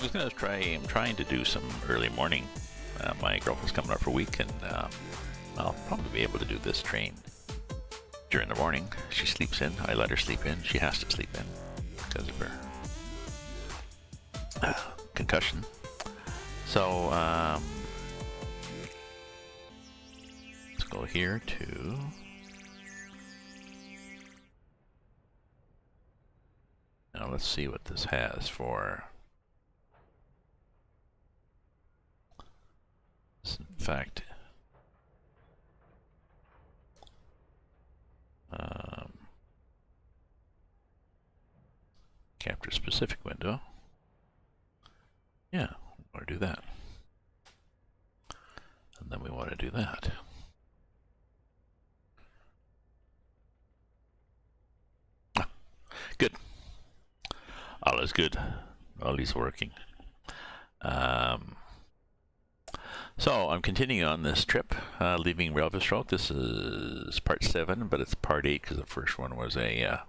just gonna try. I'm trying to do some early morning. My girlfriend's coming up for a week, and I'll probably be able to do this train during the morning. She sleeps in. I let her sleep in. She has to sleep in because of her concussion. So let's go here to. Now let's see what this has for. In fact, capture specific window. Yeah, we want to do that. And then we want to do that. Ah, good. All is good. All is working. So I'm continuing on this trip, leaving Relvistroke. This is part 7, but it's part 8 because the first one was a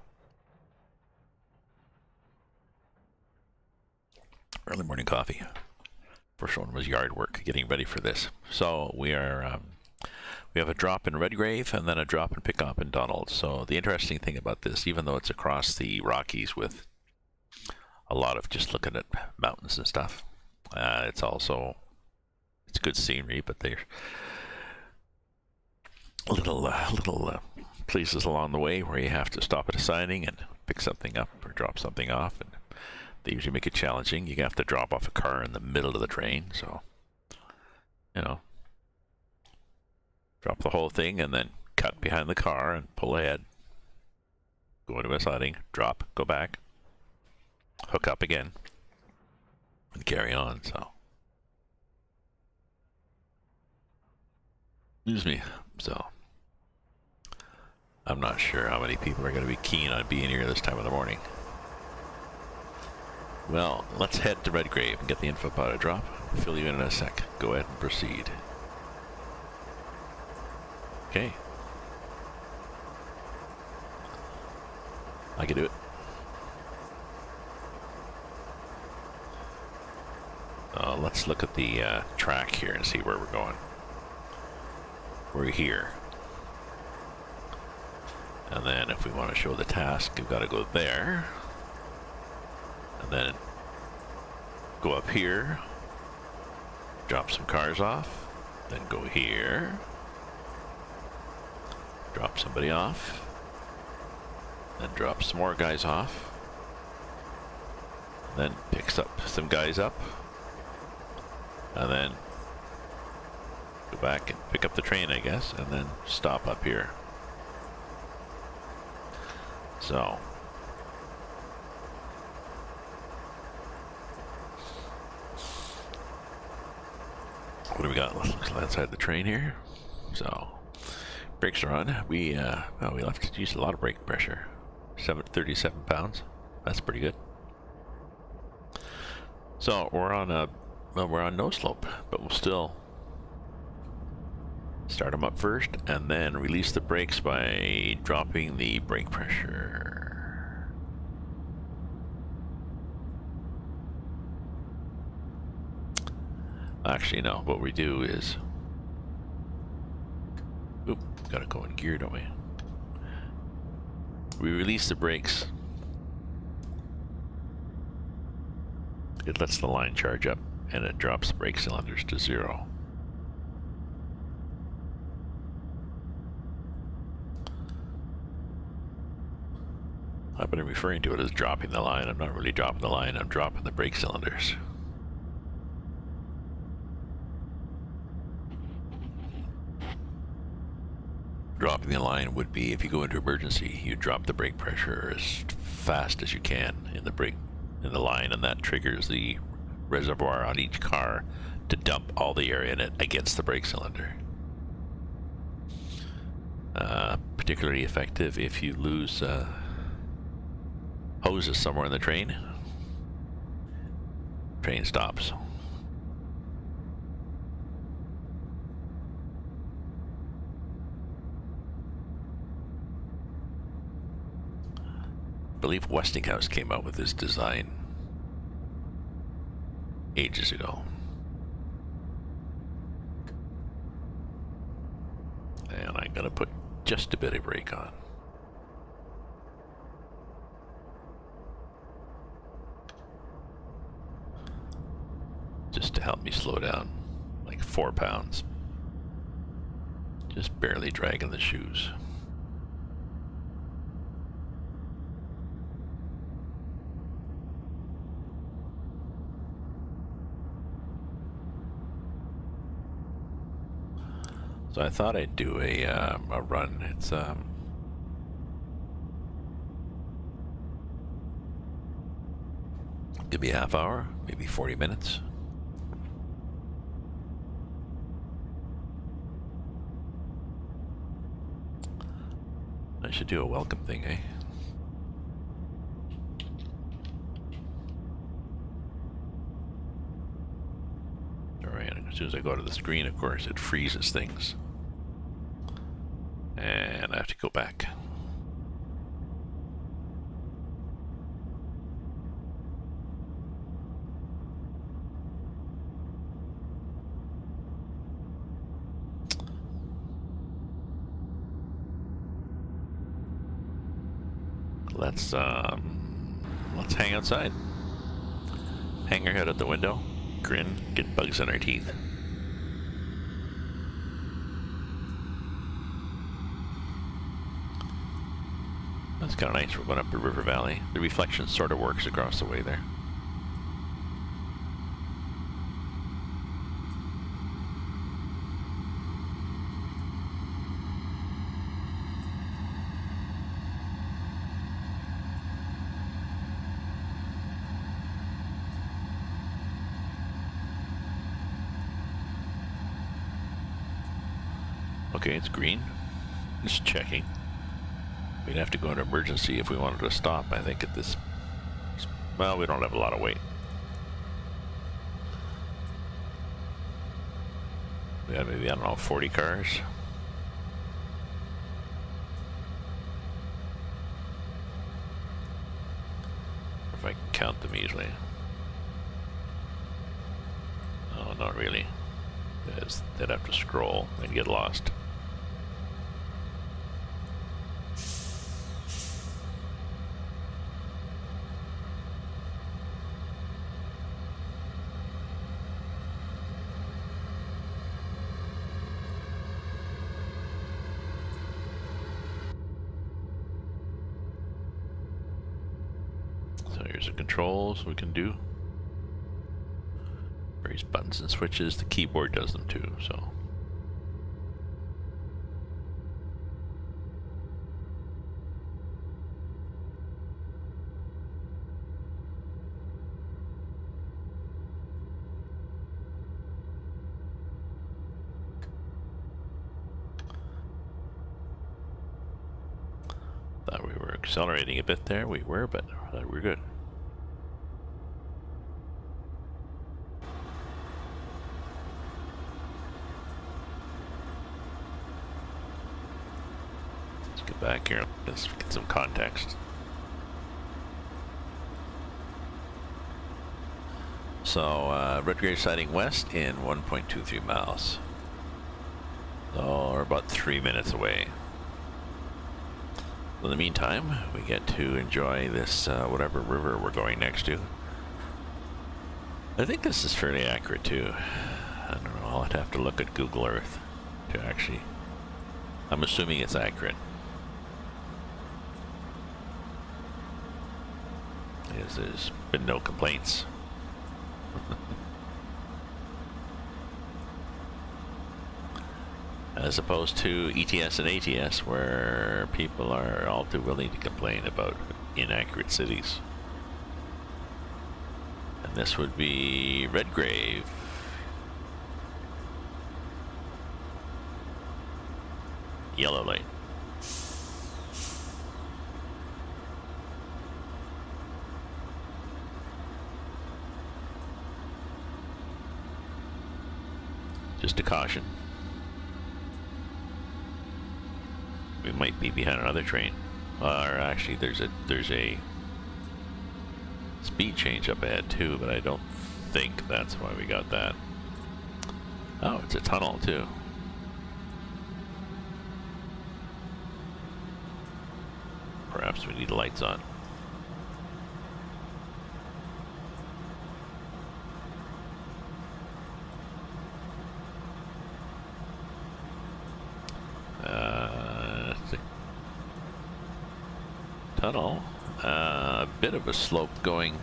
early morning coffee. First one was yard work, getting ready for this. So we are we have a drop in Redgrave and then a drop and pickup in Donald. So the interesting thing about this, even though it's across the Rockies with a lot of just looking at mountains and stuff, it's also good scenery, but there's little places along the way where you have to stop at a siding and pick something up or drop something off, and they usually make it challenging. You have to drop off a car in the middle of the train, so you know, drop the whole thing and then cut behind the car and pull ahead, go into a siding, drop, go back, hook up again, and carry on. So excuse me. So I'm not sure how many people are going to be keen on being here this time of the morning. Well, let's head to Redgrave and get the info pod drop. Fill you in a sec. Go ahead and proceed. Okay. I can do it. Let's look at the track here and see where we're going. We're here. And then if we want to show the task, we've got to go there. And then go up here. Drop some cars off. Then go here. Drop somebody off. Then drop some more guys off. And then picks up some guys up. And then go back and pick up the train, I guess, and then stop up here. So what do we got? Let's look inside the train here. So brakes are on. We well, we left to use a lot of brake pressure. 37 pounds. That's pretty good. So we're on a we're on no slope, but we'll still start them up first and then release the brakes by dropping the brake pressure. Actually, no, what we do is, oop, gotta go in gear, don't we? We release the brakes. It lets the line charge up and it drops the brake cylinders to 0. I've been referring to it as dropping the line. I'm not really dropping the line, I'm dropping the brake cylinders. Dropping the line would be if you go into emergency, you drop the brake pressure as fast as you can in the line, and that triggers the reservoir on each car to dump all the air in it against the brake cylinder. Particularly effective if you lose hoses somewhere in the train. Train stops. I believe Westinghouse came out with this design ages ago. And I'm gonna put just a bit of brake on. Just to help me slow down, like 4 pounds. Just barely dragging the shoes. So I thought I'd do a run. It's could be a half hour, maybe 40 minutes. I should do a welcome thing, eh? Alright, as soon as I go to the screen, of course, it freezes things. And I have to go back. Let's hang outside. Hang our head out the window, grin, get bugs in our teeth. That's kind of nice. We're going up the river valley. The reflection sort of works across the way there. Okay, it's green. Just checking. We'd have to go into emergency if we wanted to stop, I think, at this... Well, we don't have a lot of weight. We have maybe, I don't know, 40 cars. If I can count them easily. Oh, not really. Because they'd have to scroll and get lost. So here's the controls we can do. Various buttons and switches. The keyboard does them too, so. Thought we were accelerating a bit there. We were, but I thought we were good. Back here, let's get some context. So, Redgrave siding west in 1.23 miles. So, we're about 3 minutes away. In the meantime, we get to enjoy this, whatever river we're going next to. I think this is fairly accurate too. I don't know, I'll have to look at Google Earth to actually... I'm assuming it's accurate. There's been no complaints. As opposed to ETS and ATS, where people are all too willing to complain about inaccurate cities. And this would be Redgrave. Yellow light. Just a caution. We might be behind another train. Or actually, there's a speed change up ahead too, but I don't think that's why we got that. Oh, it's a tunnel too. Perhaps we need lights on. Tunnel. A bit of a slope going.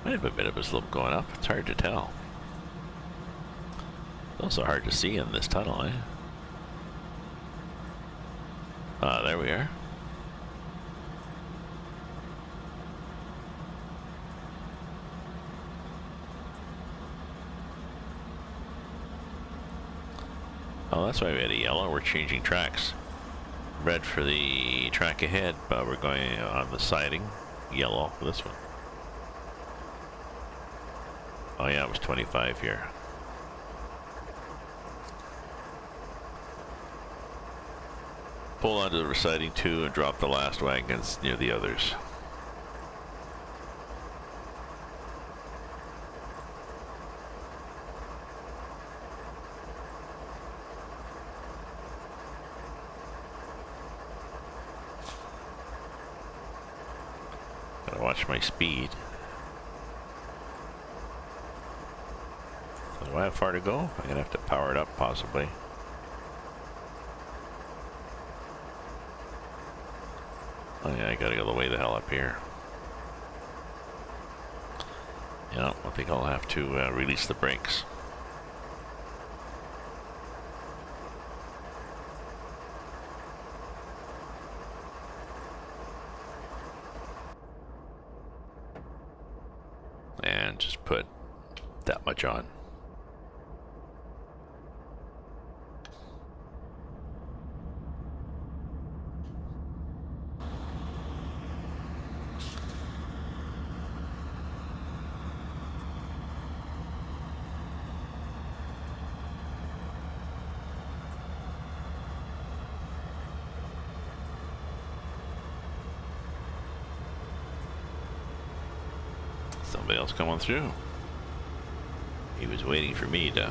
Might have a bit of a slope going up. It's hard to tell. It's also hard to see in this tunnel, eh? Ah, there we are. Oh, that's why we had a yellow. We're changing tracks. Red for the track ahead, but we're going on the siding. Yellow for this one. Oh yeah, it was 25 here. Pull onto the siding 2 and drop the last wagons near the others. Gotta watch my speed. So do I have far to go? I'm gonna have to power it up possibly. Oh yeah, I gotta go the way the hell up here. Yeah, I think I'll have to release the brakes. And just put that much on. Somebody else coming through. He was waiting for me to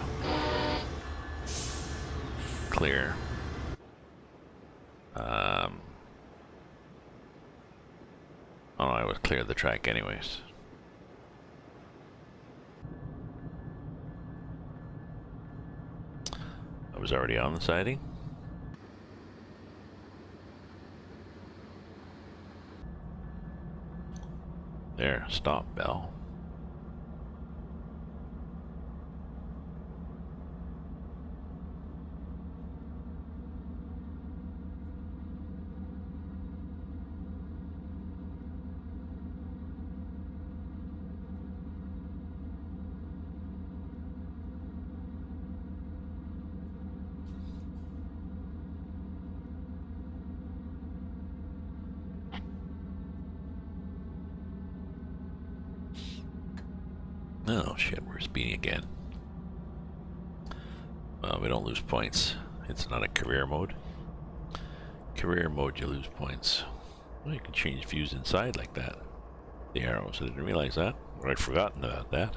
clear. Oh no, I was clear the track anyways. I was already on the siding. There, stop bell. Oh shit, we're speeding again. Well, we don't lose points. It's not a career mode. Career mode, you lose points. Well, you can change views inside like that. The arrows, I didn't realize that. Or I'd forgotten about that.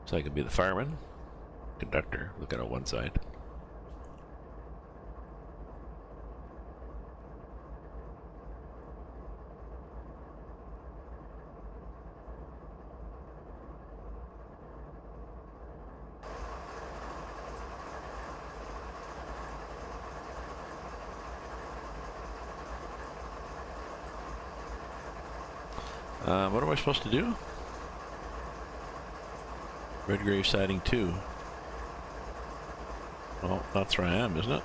So I can be the fireman, conductor, looking at one side. What am I supposed to do? Redgrave siding 2. Well, that's where I am, isn't it?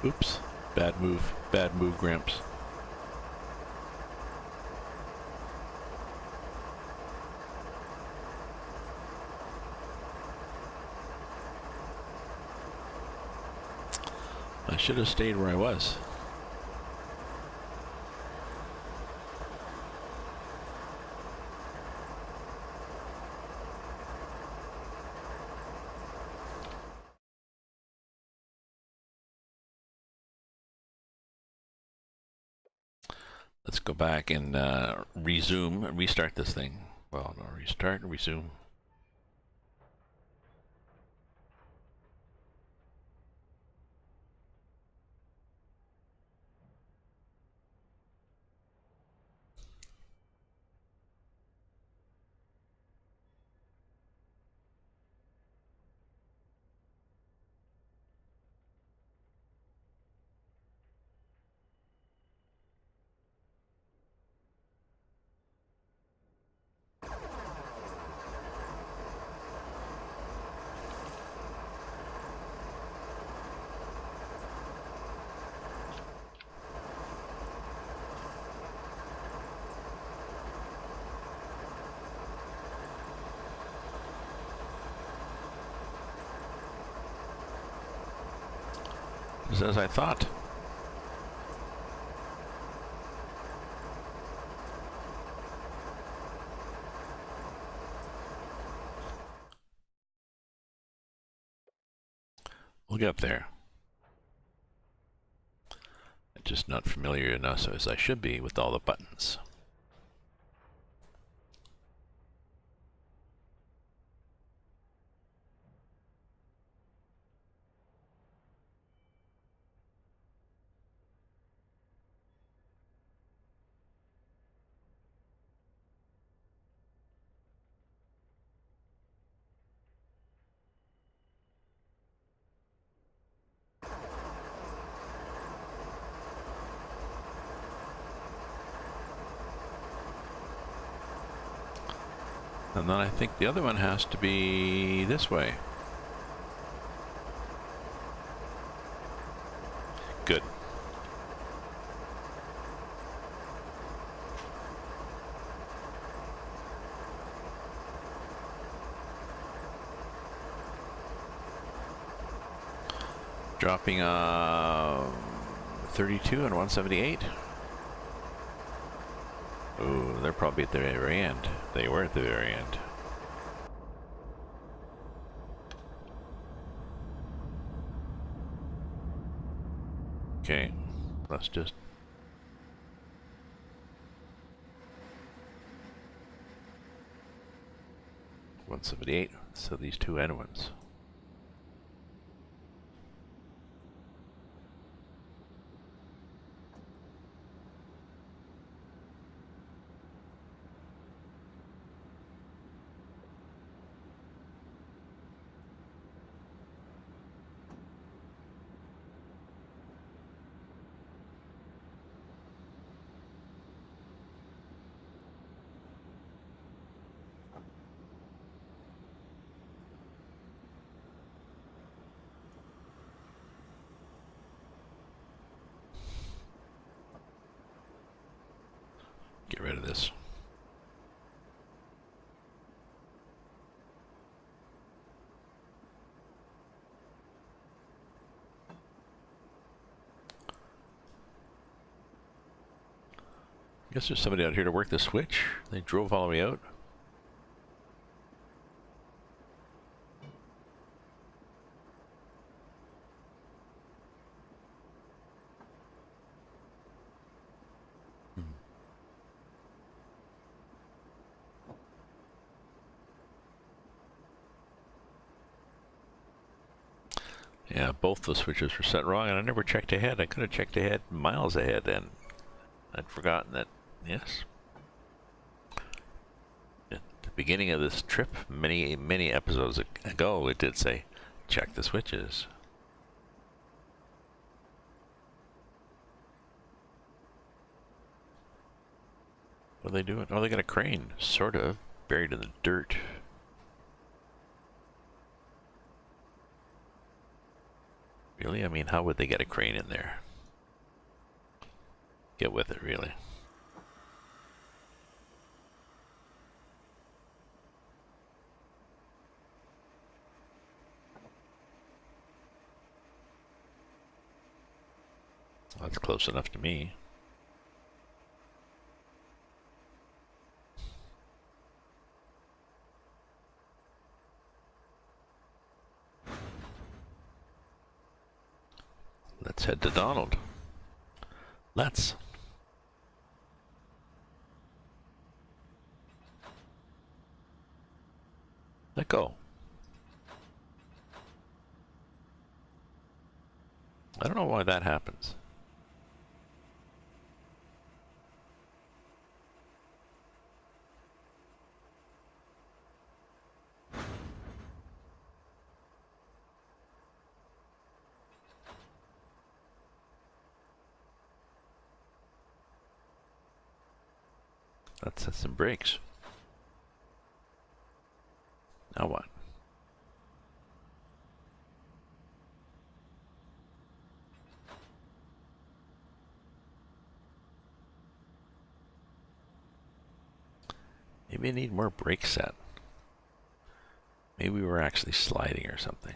Oops. Bad move. Bad move, Gramps. I should have stayed where I was. Let's go back and restart this thing. Well, no, restart, resume. Just as I thought. We'll get there. I'm just not familiar enough as I should be with all the buttons. And then I think the other one has to be this way. Good. Dropping 32 and 178. Oh, they're probably at the very end. They were at the very end. Okay, let's just... $178, so these two end ones. Get rid of this. I guess there's somebody out here to work the switch. They drove all the way out. Yeah, both the switches were set wrong, and I never checked ahead. I could have checked ahead miles ahead, and I'd forgotten that, yes. At the beginning of this trip, many episodes ago, it did say, check the switches. What are they doing? Oh, they got a crane, sort of, buried in the dirt. Really? I mean, how would they get a crane in there? Get with it, really. That's close enough to me. Let's head to Donald. Let's. Let go. I don't know why that happens. Let's set some brakes. Now what? Maybe I need more brake set. Maybe we're actually sliding or something.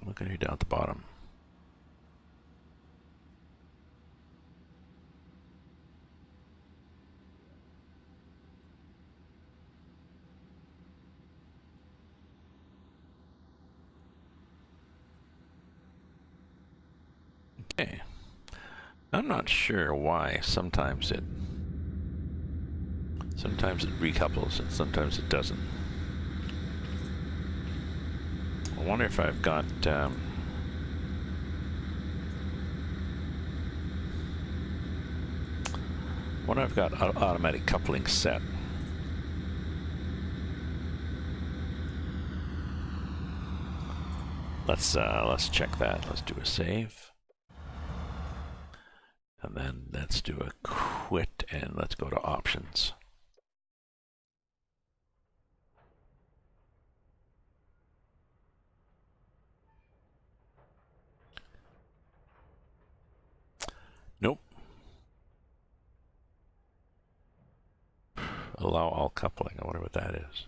Look at you down at the bottom. Okay. I'm not sure why sometimes it recouples and sometimes it doesn't. I wonder if I've got automatic coupling set. Let's check that. Let's do a save. And then let's do a quit and let's go to options. Nope. Allow all coupling. I wonder what that is.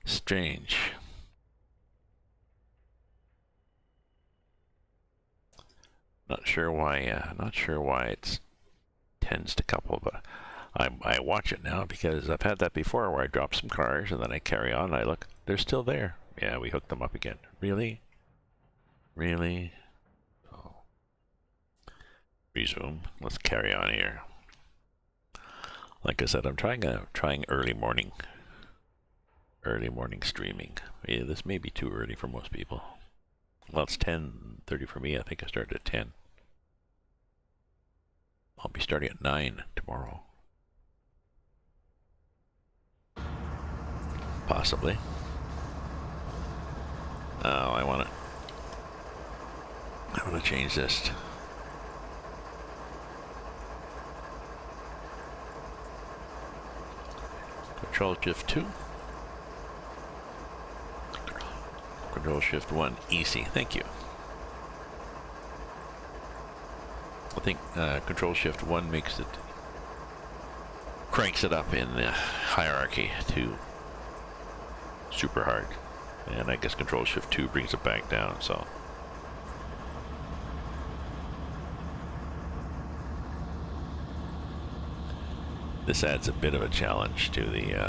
Strange. Not sure why it tends to couple, but I watch it now because I've had that before where I drop some cars and then I carry on and I look, they're still there. Yeah, we hooked them up again. Really? Really? Oh. Resume. Let's carry on here. Like I said, I'm trying early morning streaming. Yeah, this may be too early for most people. Well, it's 10:30 for me. I think I started at 10. I'll be starting at 9 tomorrow. Possibly. Oh, I want to change this. Control-Shift-2. Control-Shift-1, easy. Thank you. I think Control-Shift-1 cranks it up in the hierarchy to super hard. And I guess Control-Shift-2 brings it back down, so. This adds a bit of a challenge to the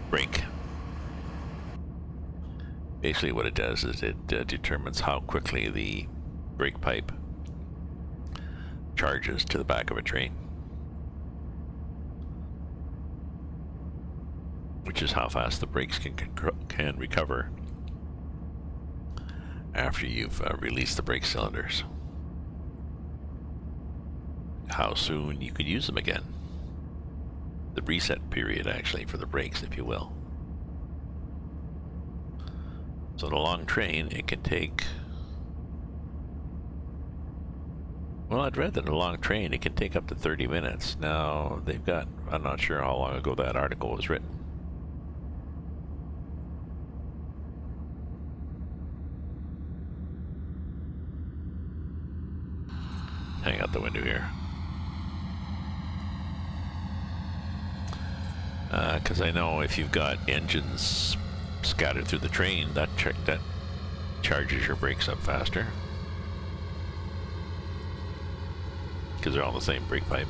brake. Basically what it does is it determines how quickly the brake pipe charges to the back of a train, which is how fast the brakes can recover after you've released the brake cylinders. How soon you could use them again. The reset period, actually, for the brakes, if you will. So in a long train, it can take... Well, I'd read that in a long train, it can take up to 30 minutes. Now, they've got... I'm not sure how long ago that article was written. Hang out the window here. Because I know if you've got engines scattered through the train, that charges your brakes up faster. because they're all the same brake pipe.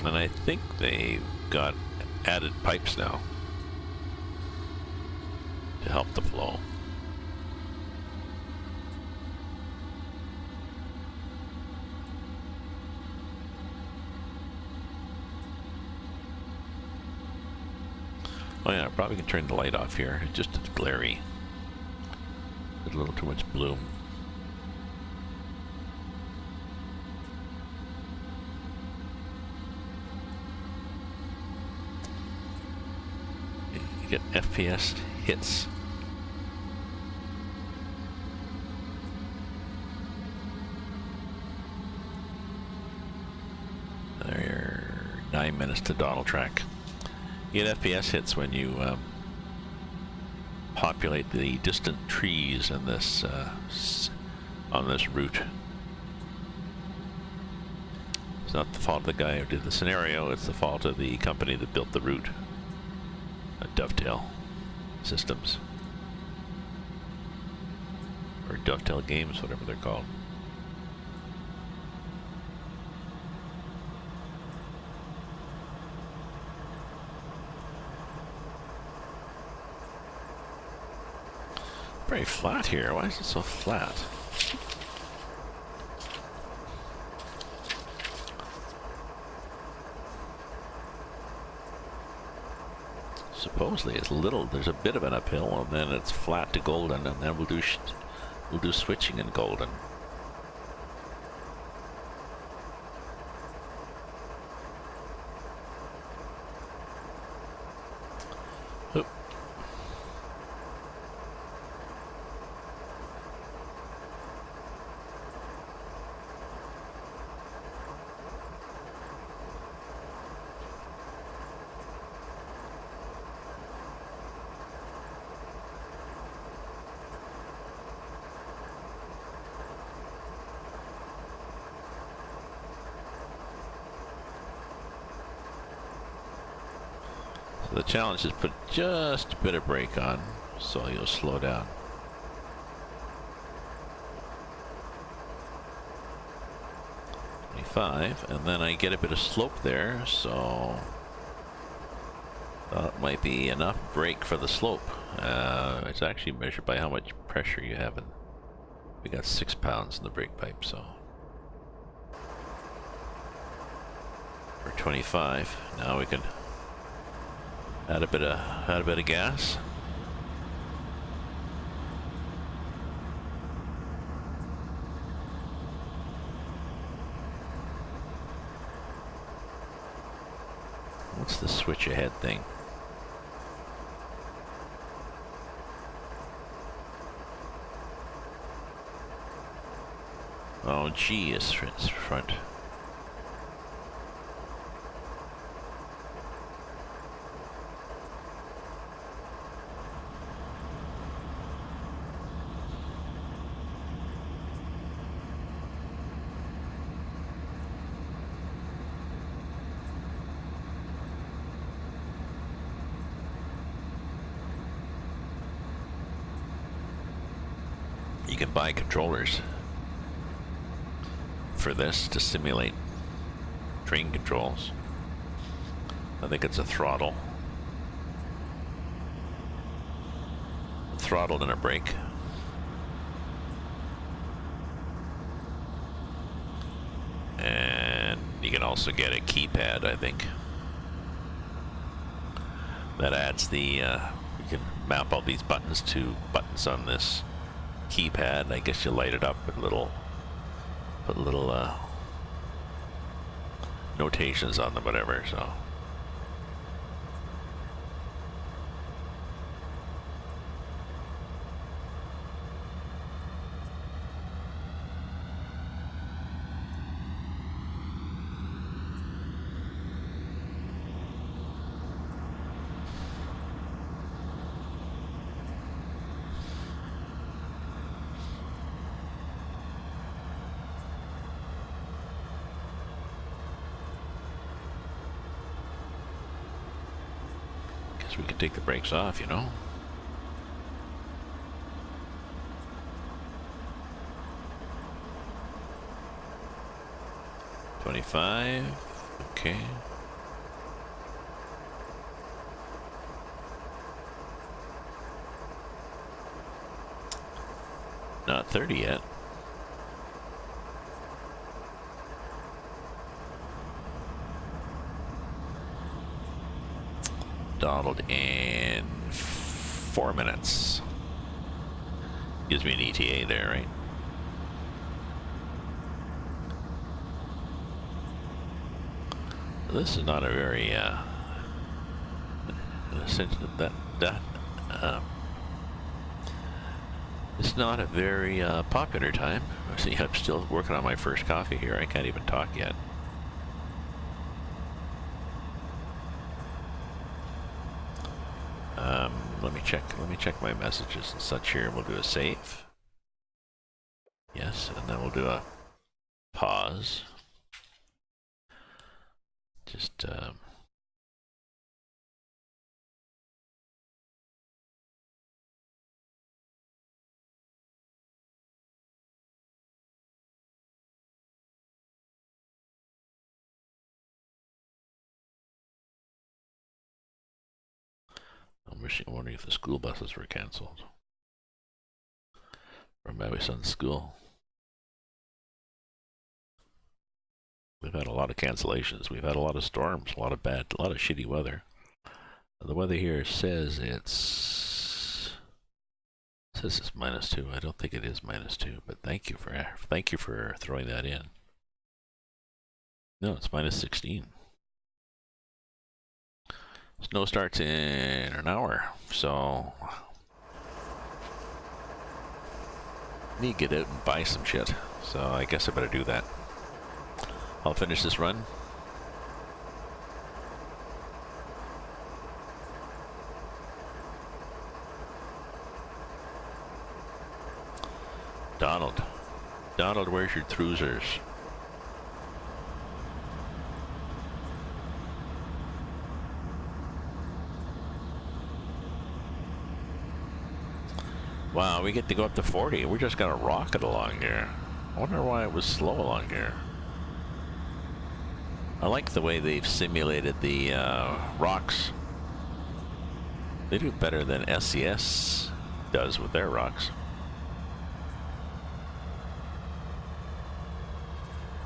And I think they've got added pipes now to help the flow. Oh yeah, I probably can turn the light off here. It's just it's glary. There's a little too much bloom. You get FPS hits. There, 9 minutes to Donald track. You get FPS hits when you populate the distant trees in this on this route. It's not the fault of the guy who did the scenario, it's the fault of the company that built the route. Dovetail Systems. Or Dovetail Games, whatever they're called. Very flat here. Why is it so flat? Supposedly it's little. There's a bit of an uphill, and then it's flat to golden, and then we'll do switching in golden. Oop. So the challenge is put just a bit of brake on, so you'll slow down. And then I get a bit of slope there, so that might be enough brake for the slope. It's actually measured by how much pressure you have. We got 6 pounds in the brake pipe, so for 25. Now we can add a bit of gas. What's the switch ahead thing? Oh, G is front. You can buy controllers for this to simulate train controls. I think it's a throttle. A throttle and a brake. And you can also get a keypad, I think. That adds the, you can map all these buttons to buttons on this keypad. I guess you light it up with put little notations on them, whatever. So we can take the brakes off, you know. 25. Okay. Not 30 yet. Donald in 4 minutes. Gives me an ETA there, right? This is not a very it's not a very popular time. See, I'm still working on my first coffee here. I can't even talk yet. Let me check my messages and such here. We'll do a save. Yes, and then we'll do a pause. Just I'm wondering if the school buses were cancelled from my son's school. We've had a lot of cancellations. We've had a lot of storms, a lot of shitty weather. The weather here says it's -2. I don't think it is -2, but thank you for throwing that in. No, it's -16. Snow starts in an hour, so I need to get out and buy some shit. So I guess I better do that. I'll finish this run. Donald, where's your trousers? Wow, we get to go up to 40. We're just gonna rocket along here. I wonder why it was slow along here. I like the way they've simulated the rocks. They do better than SCS does with their rocks.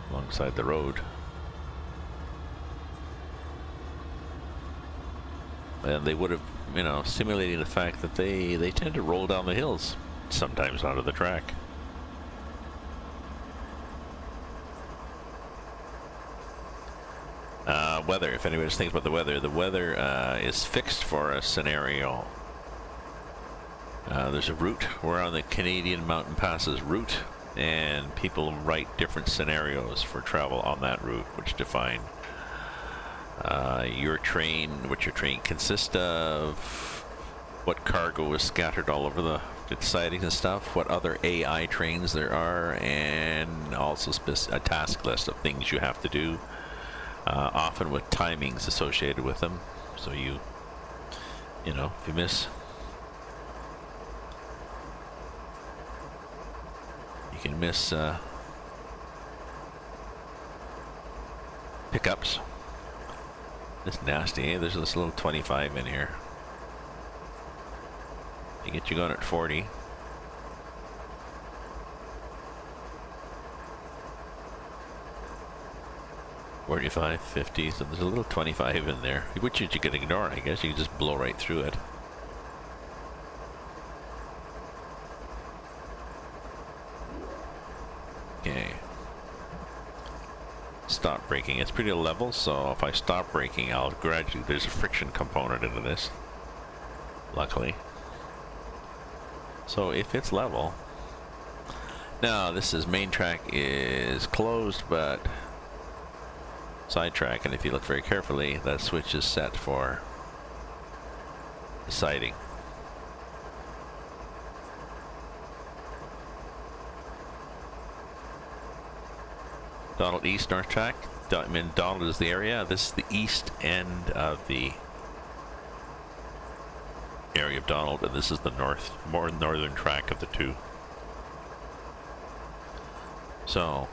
Alongside the road. And they would have, you know, simulating the fact that they tend to roll down the hills sometimes onto the track. Weather, if anybody's thinking about the weather is fixed for a scenario. There's a route. We're on the Canadian Mountain Passes route, and people write different scenarios for travel on that route, which define what your train consists of, what cargo is scattered all over the sidings and stuff, what other AI trains there are, and also a task list of things you have to do, often with timings associated with them. So you know, if you miss, you can miss pickups. It's nasty, eh? There's this little 25 in here. They get you going at 40. $45, $50, so there's a little 25 in there, which you can ignore, I guess. You can just blow right through it. Okay. Stop braking. It's pretty level, so if I stop braking, I'll gradually, there's a friction component into this, luckily. So if it's level, now this is main track is closed, but side track, and if you look very carefully, that switch is set for the siding. Donald East North Track. I mean, Donald is the area. This is the east end of the area of Donald, and this is the more northern track of the two. So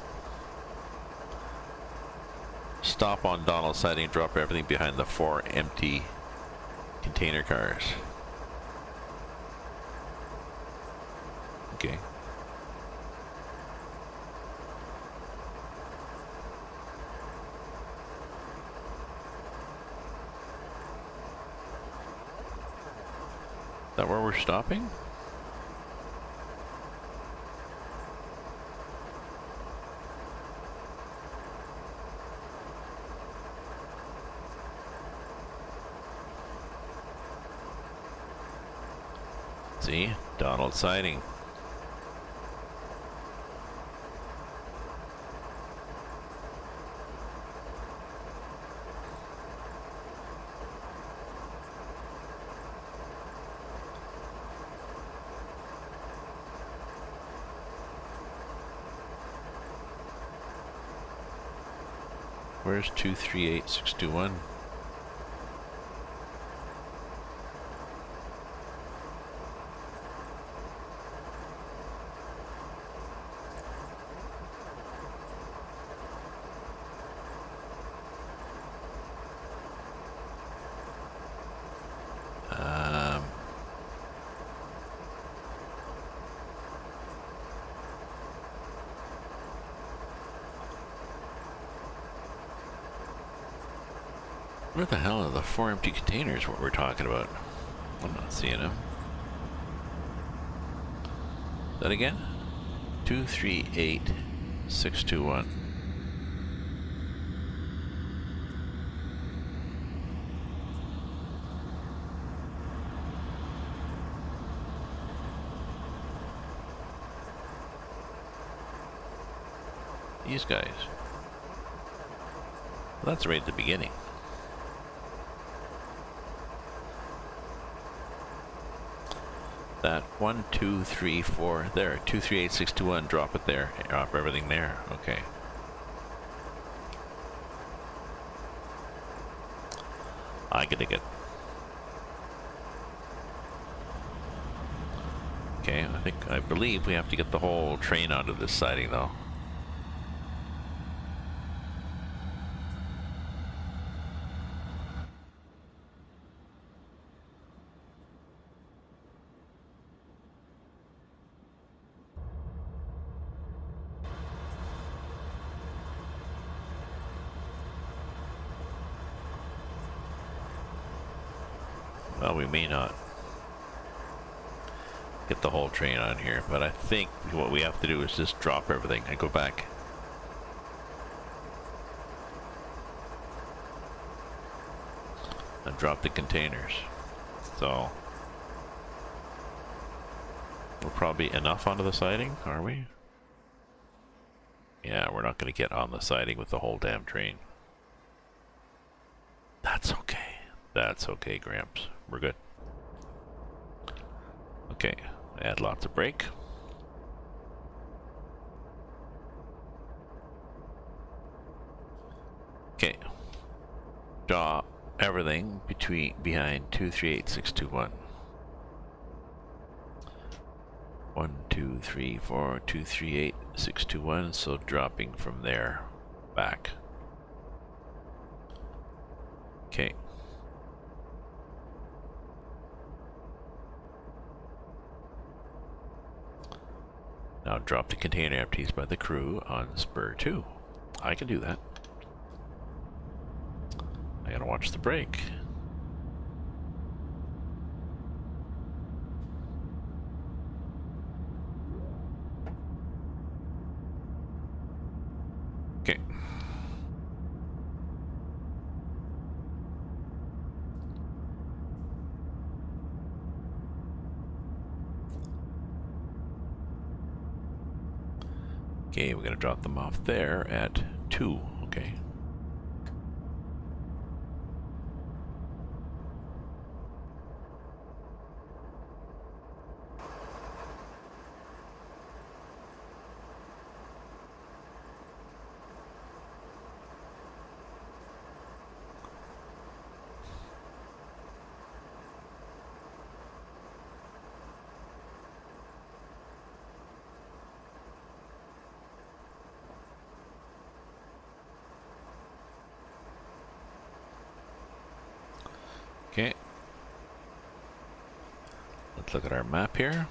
Stop on Donald siding, drop everything behind the 4 empty container cars. Okay. Is that where we're stopping? See? Donald siding. Where's 238621? Where the hell are the 4 empty containers what we're talking about? I'm not seeing them. That again? 238621. These guys. Well, that's right at the beginning. That 1, 2, 3, 4 there. 238621. Drop it there. Drop everything there. Okay. I gotta get. Okay, I believe we have to get the whole train onto this siding though. Well, we may not get the whole train on here, but I think what we have to do is just drop everything and go back. And drop the containers. So we're probably enough onto the siding, are we? Yeah, we're not going to get on the siding with the whole damn train. That's okay. That's okay, Gramps. We're good. Okay, add lots of brake. Okay. Draw everything behind 238621. 1, 2, 3, 4, 238621. So dropping from there back. Okay. Now drop the container empties by the crew on spur 2. I can do that. I gotta watch the brake. Okay. Okay, we're gonna drop them off there at 2. Okay. Okay. Let's look at our map here.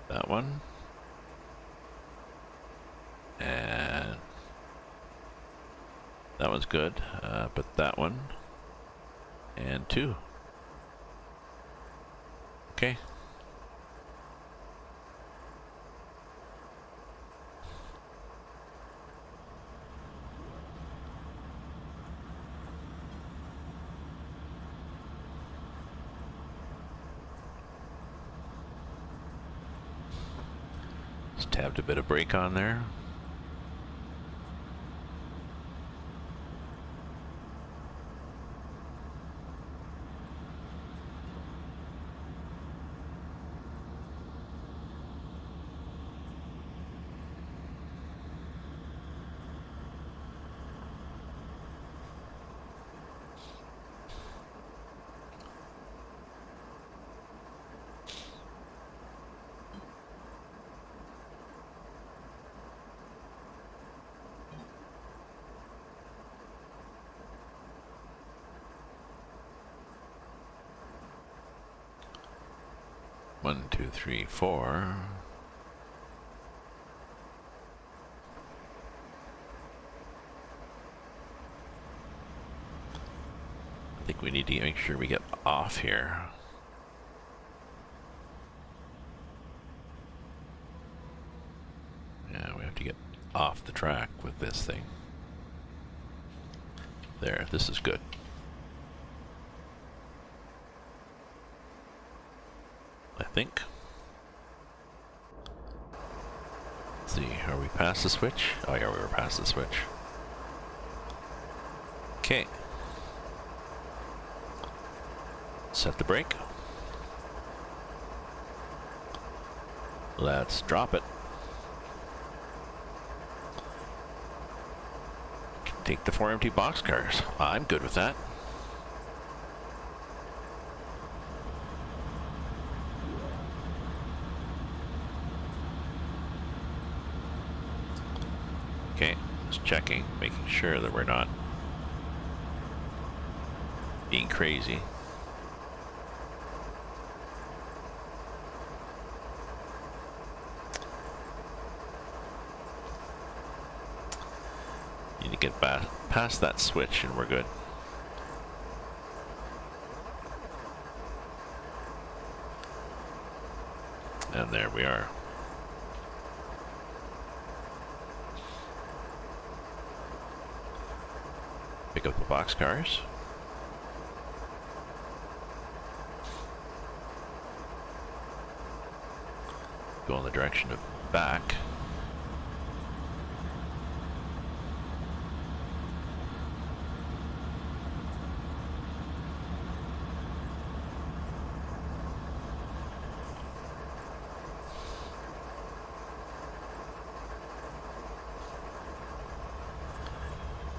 That one. And that one's good, but that one. And 2. Okay. Just tabbed a bit of brake on there. One, two, three, 4. I think we need to make sure we get off here. Yeah, we have to get off the track with this thing. There, this is good. I think. Let's see, are we past the switch? Oh yeah, we were past the switch. Okay. Set the brake. Let's drop it. Take the 4 empty boxcars. I'm good with that. Okay, just checking, making sure that we're not being crazy. Need to get past that switch and we're good. And there we are. Pick up the boxcars. Go in the direction of back.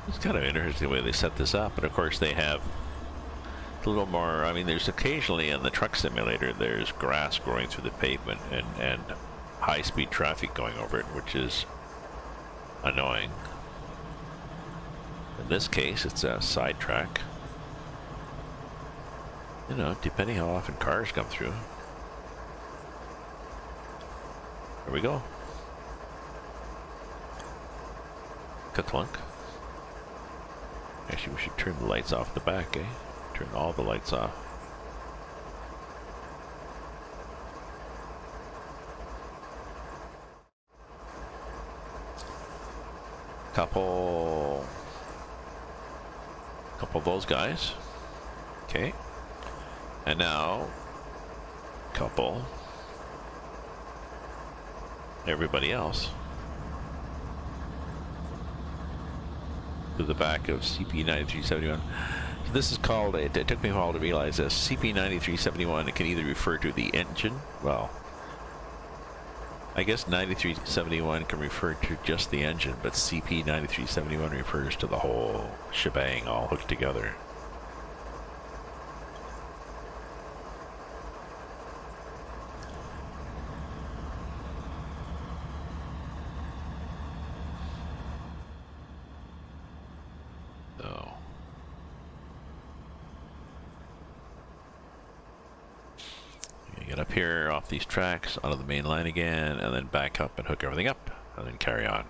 It's kind of interesting the way they set this up, but of course they have a little more. I mean, there's occasionally in the truck simulator there's grass growing through the pavement and high-speed traffic going over it, which is annoying. In this case, it's a side track. You know, depending how often cars come through. There we go. Katlunk. Actually, we should turn the lights off the back, eh? Turn all the lights off. Couple of those guys. Okay. And now, couple everybody else to the back of CP9371. So this is called, it took me a while to realize this, CP9371, it can either refer to the engine, well, I guess 9371 can refer to just the engine, but CP9371 refers to the whole shebang all hooked together. So up here off these tracks onto the main line again, and then back up and hook everything up, and then carry on.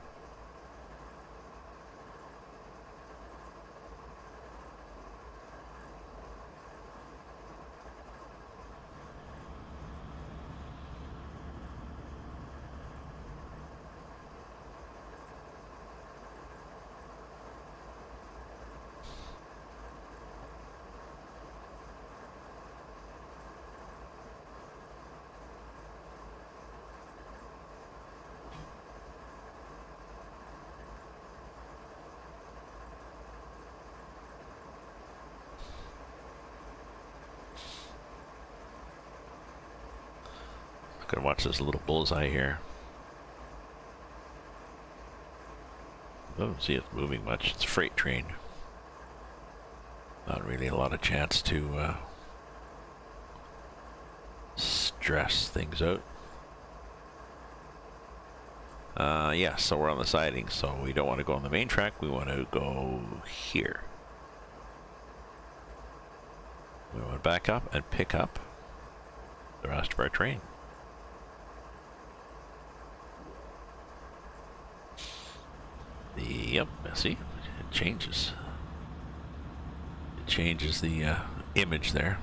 Gonna watch this little bullseye here. Don't see it moving much. It's a freight train. Not really a lot of chance to stress things out. Yeah, so we're on the siding, so we don't want to go on the main track. We want to go here. We want to back up and pick up the rest of our train. Yep, see, it changes. It changes the image there.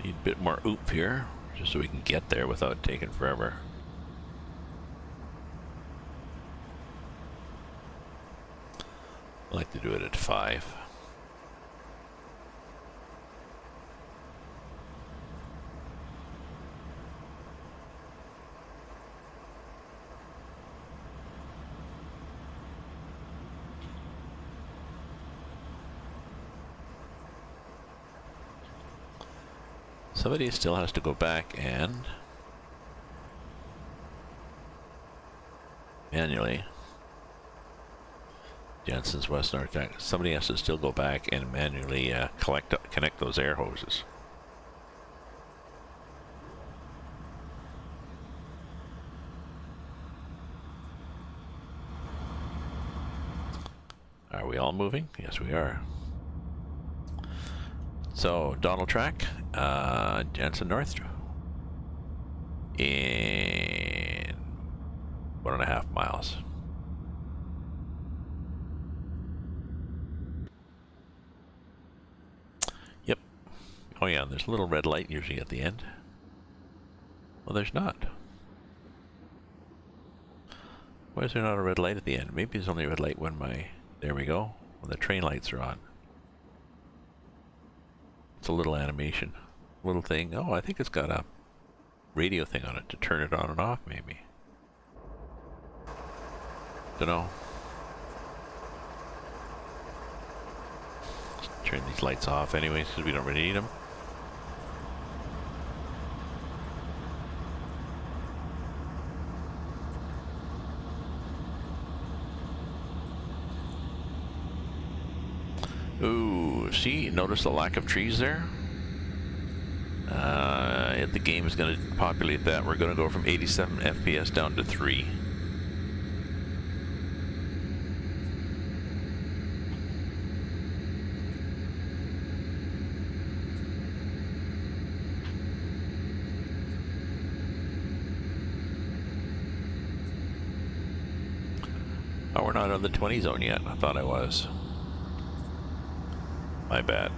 Need a bit more oomph here, just so we can get there without taking forever. I like to do it at 5. Somebody still has to go back and manually. Jensen's West North. Somebody has to still go back and manually connect those air hoses. Are we all moving? Yes, we are. So, Donald Track, Jensen North in 1.5 miles. Yep. Oh yeah, there's a little red light usually at the end. Well, there's not. Why is there not a red light at the end? Maybe there's only a red light when there we go, when the train lights are on. It's a little animation, little thing. Oh, I think it's got a radio thing on it to turn it on and off, maybe. Dunno. Let's turn these lights off anyways, because we don't really need them. Ooh, see, notice the lack of trees there? The game is going to populate that. We're going to go from 87 FPS down to 3. Oh, we're not on the 20 zone yet. I thought I was. My bad.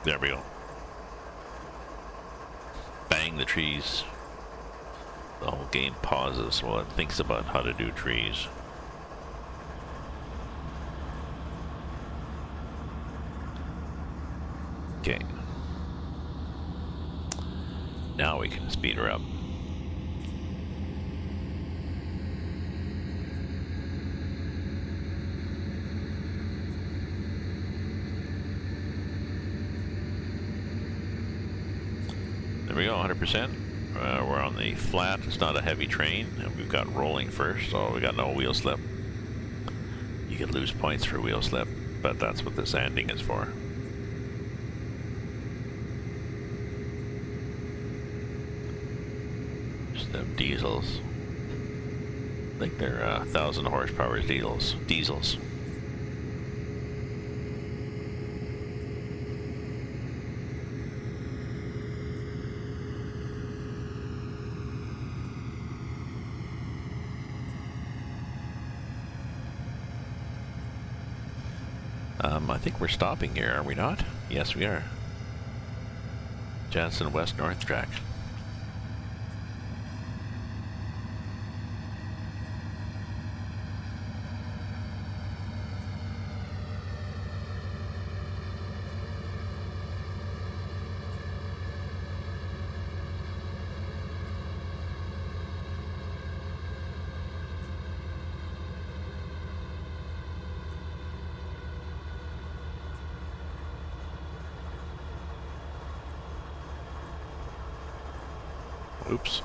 There we go. Bang the trees The whole game pauses while it thinks about how to do trees. Okay. Now we can speed her up. There we go, 100%. We're on the flat. It's not a heavy train, and we've got rolling first, so we got no wheel slip. You could lose points for wheel slip, but that's what the sanding is for. Just them diesels. I think they're 1,000 horsepower diesels. I think we're stopping here, are we not? Yes, we are. Jansen West North Track. Oops.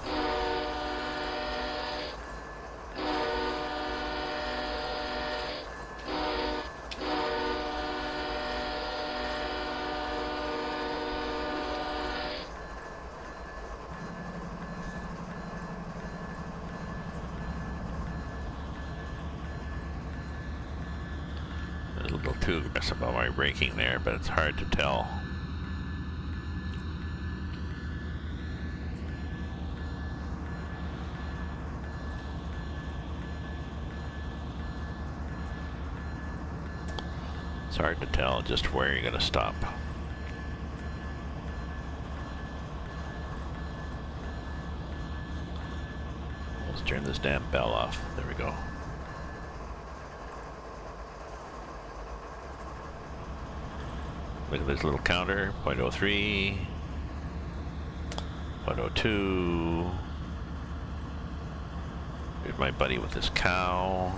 A little too aggressive about my braking there, but it's hard to tell. It's hard to tell just where you're going to stop. Let's turn this damn bell off. There we go. Look at this little counter, 0.03, 0.02. Here's my buddy with his cow.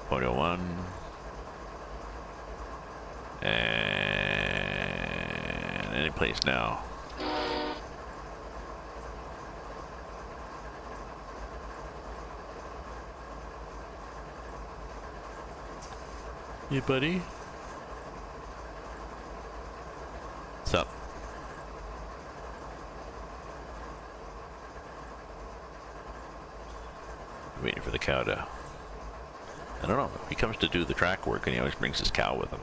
0.01. And any place now. Hey, buddy. What's up? Waiting for the cow to... I don't know. He comes to do the track work and he always brings his cow with him.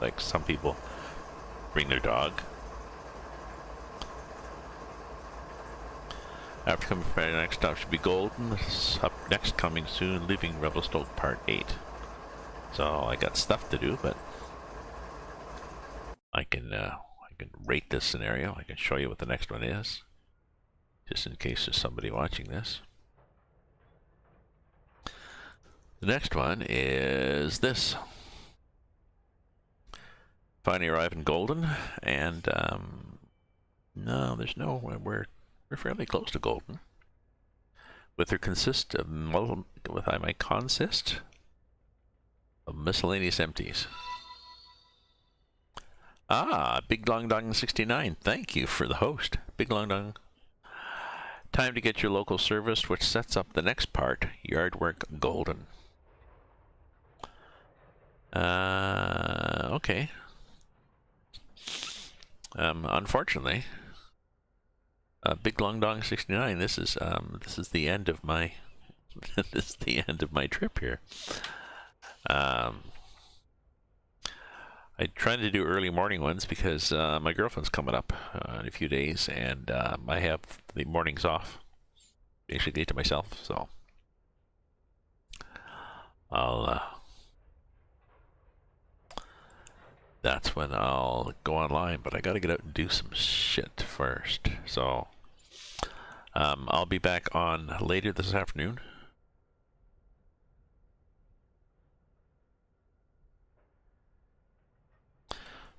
Like some people bring their dog. After coming Friday, next stop should be Golden. This is up next, coming soon, leaving Revelstoke Part 8. So I got stuff to do, but I can rate this scenario. I can show you what the next one is, just in case there's somebody watching this. The next one is this. Finally arrived in Golden, and no, there's no. We're fairly close to Golden. With her consist of I might consist of miscellaneous empties. Ah, Big Long Dong 69. Thank you for the host, Big Long Dong. Time to get your local service, which sets up the next part, Yard Work Golden. Okay. Unfortunately, Big Long Dong 69. This is the end of my this is the end of my trip here. I tried to do early morning ones because my girlfriend's coming up in a few days, and I have the mornings off basically to myself. So I'll that's when I'll go online. But I got to get out and do some shit first. So I'll be back on later this afternoon.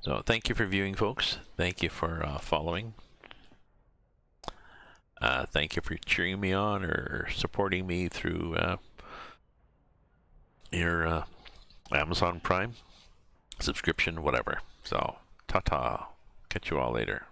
So thank you for viewing, folks. Thank you for following. Thank you for cheering me on or supporting me through your Amazon Prime subscription, whatever. So, ta-ta. Catch you all later.